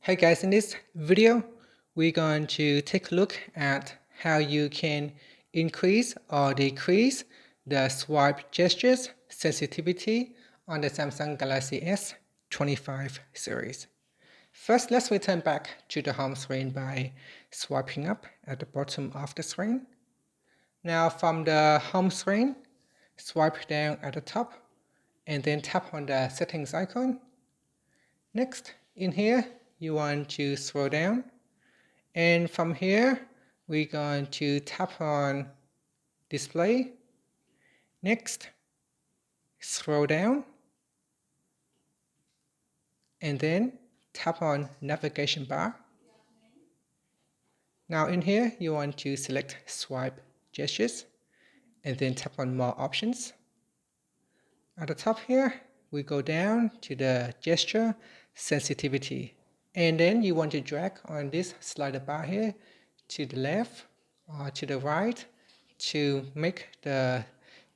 Hey guys, in this video, we're going to take a look at how you can increase or decrease the swipe gestures sensitivity on the Samsung Galaxy S25 series. First, let's return back to the home screen by swiping up at the bottom of the screen. Now from the home screen, swipe down at the top and then tap on the settings icon. Next, in here, you want to scroll down, and from here, we're going to tap on display. Next, scroll down, and then tap on navigation bar. Now in here, you want to select swipe gestures, and then tap on more options. At the top here, we go down to the gesture sensitivity. And then you want to drag on this slider bar here to the left or to the right to make the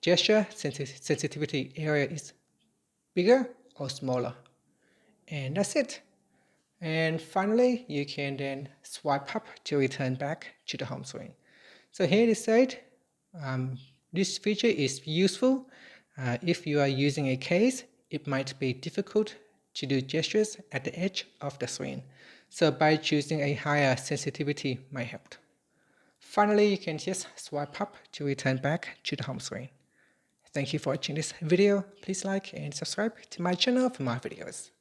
gesture sensitivity area is bigger or smaller. And that's it. And finally, you can then swipe up to return back to the home screen. So here it said, this feature is useful. If you are using a case, it might be difficult to do gestures at the edge of the screen. So by choosing a higher sensitivity might help. Finally, you can just swipe up to return back to the home screen. Thank you for watching this video. Please like and subscribe to my channel for more videos.